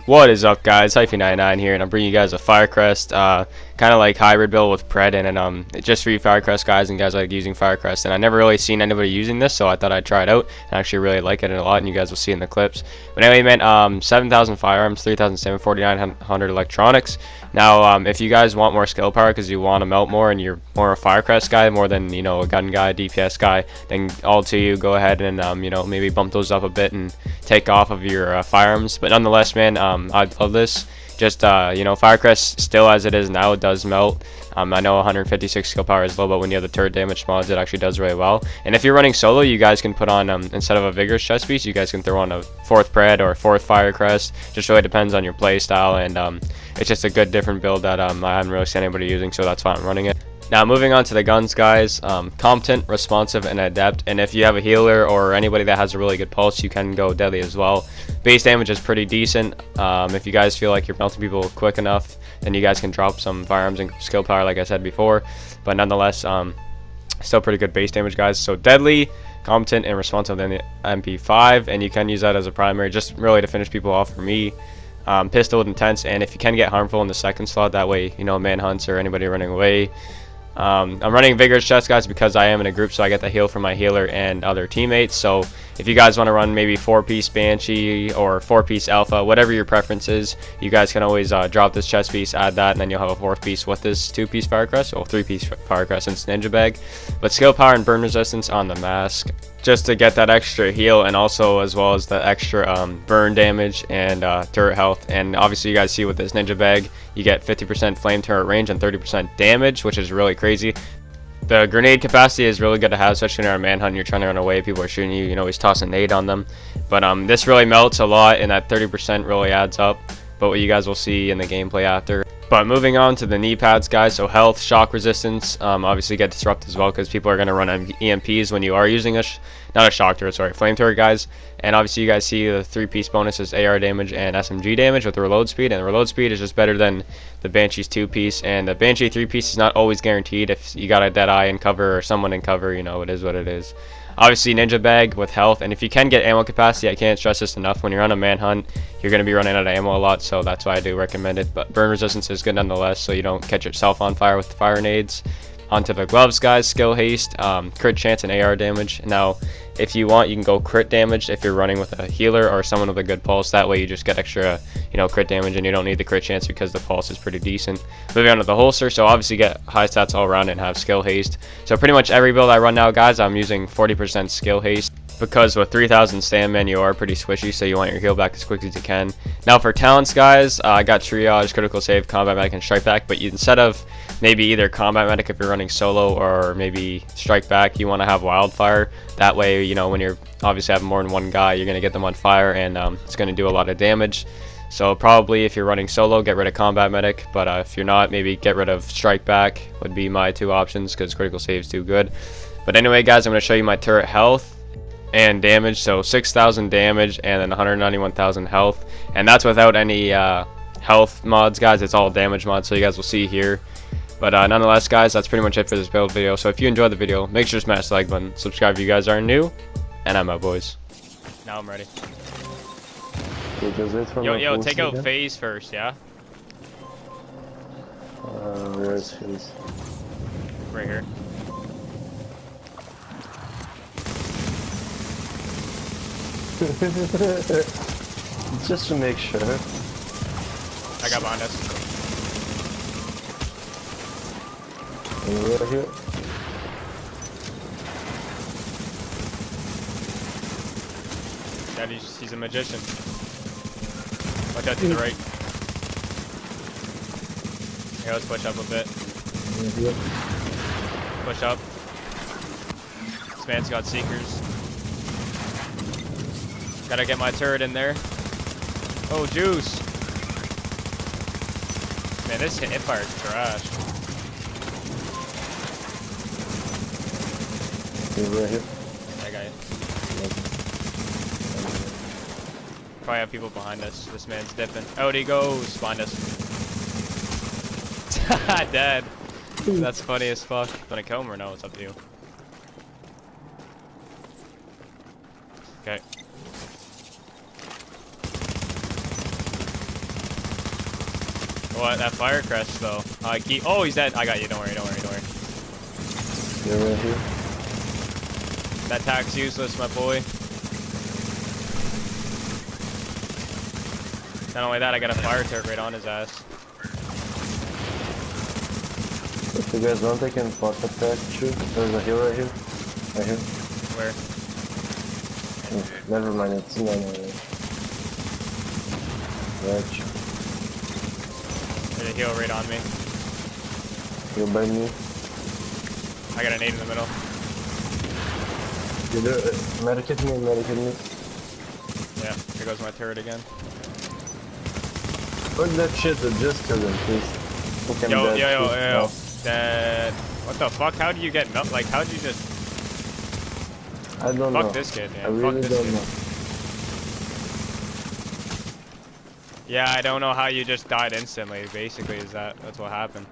What is up, guys? Hyphy99 here, and I'm bringing you guys a Firecrest, kind of like hybrid build with Pred, and it's just for you Firecrest guys and guys like using Firecrest. And I never really seen anybody using this, so I thought I'd try it out, and I actually really like it a lot, and you guys will see in the clips. But anyway, man, 7,000 firearms, 3,000 4,900 electronics. Now, if you guys want more skill power because you want to melt more and you're more a Firecrest guy more than a gun guy, DPS guy, then all to you. Go ahead and maybe bump those up a bit and take off of your firearms. But nonetheless, man, I love this. Just Firecrest still as it is now, it does melt. I know 156 skill power is low, but when you have the turret damage mods, it actually does really well. And if you're running solo, you guys can put on instead of a vigorous chest piece, you guys can throw on a 4th Pred or 4th Firecrest. Just really depends on your play style, and it's just a good different build that I haven't really seen anybody using, so that's why I'm running it. Now moving on to the guns, guys, competent, responsive, and adept. And if you have a healer or anybody that has a really good pulse, you can go deadly as well. Base damage is pretty decent. If you guys feel like you're melting people quick enough, then you guys can drop some firearms and skill power like I said before. But nonetheless, still pretty good base damage, guys. So deadly, competent, and responsive in the MP5, and you can use that as a primary just really to finish people off for me. Pistol intense, and if you can get harmful in the second slot, that way manhunts or anybody running away. I'm running vigorous chest, guys, because I am in a group, so I get the heal from my healer and other teammates. So if you guys want to run maybe 4-piece Banshee or 4-piece Alpha, whatever your preference is, you guys can always drop this chest piece, add that, and then you'll have a 4th piece with this 2-piece Firecrest, or 3-piece Firecrest since Ninja Bag. But skill power and burn resistance on the mask, just to get that extra heal, and also as well as the extra burn damage and turret health. And obviously you guys see with this Ninja Bag, you get 50% flame turret range and 30% damage, which is really crazy. The grenade capacity is really good to have, especially in our manhunt. You're trying to run away, people are shooting you, you know, always toss a nade on them. But this really melts a lot, and that 30% really adds up. But what you guys will see in the gameplay after. But moving on to the knee pads, guys, so health, shock resistance, obviously get disrupted as well because people are going to run EMPs when you are using not a shock turret, sorry, flame turret, guys. And obviously you guys see the 3-piece bonuses, AR damage and SMG damage with the reload speed, and the reload speed is just better than the Banshee's 2-piece, and the Banshee 3-piece is not always guaranteed. If you got a dead eye in cover or someone in cover, it is what it is. Obviously Ninja Bag with health, and if you can get ammo capacity, I can't stress this enough, when you're on a manhunt, you're going to be running out of ammo a lot, so that's why I do recommend it. But burn resistance is good nonetheless, so you don't catch yourself on fire with the fire nades. Onto the gloves, guys, skill haste, crit chance, and AR damage. Now, if you want, you can go crit damage if you're running with a healer or someone with a good pulse. That way you just get extra, crit damage, and you don't need the crit chance because the pulse is pretty decent. Moving on to the holster, so obviously get high stats all around and have skill haste. So pretty much every build I run now, guys, I'm using 40% skill haste, because with 3,000 stamina, you are pretty squishy, so you want your heal back as quick as you can. Now for talents, guys, I got triage, critical save, combat medic, and strike back. But instead of maybe either combat medic if you're running solo, or maybe strike back, you want to have wildfire. That way, when you're obviously having more than one guy, you're going to get them on fire, and it's going to do a lot of damage. So probably if you're running solo, get rid of combat medic, but if you're not, maybe get rid of strike back would be my 2 options, because critical save is too good. But anyway, guys, I'm going to show you my turret health and damage. So 6,000 damage and then 191,000 health, and that's without any health mods, guys. It's all damage mods, so you guys will see here. But nonetheless, guys, that's pretty much it for this build video. So if you enjoyed the video, make sure to smash the like button, subscribe if you guys are new, and I'm out, boys. Now I'm ready. Yo, take out phase first, yeah? Where is phase? Right here. Just to make sure. I got behind us. Right here. Yeah, he's a magician. Watch out to the right. Here, let's push up a bit. Push up. This man's got seekers. Gotta get my turret in there. Oh, juice. Man, this hip fire is trash. Right here. That guy. Probably have people behind us. This man's dipping. Out he goes. Behind us. Dead. That's funny as fuck. Wanna kill him or no? It's up to you. Okay. What? That Firecrest though. Oh, he's dead. I got you. Don't worry. You're right here. That attack's useless, my boy. Not only that, I got a fire turret right on his ass. If you guys want, I can pop attack you. There's a hill right here. Right here. Where? Never mind, it's no. Right. There's a heal right on me. You'll bite me. I got a nade in the middle. You do it. Medikit me. Yeah, here goes my turret again. Fuck that shit, just kill him, please. Yo. Dead. What the fuck? How do you get like, how'd you just... I don't know. Fuck this kid, man. I really Fuck this don't kid. know. Yeah, I don't know how you just died instantly, basically, that's what happened.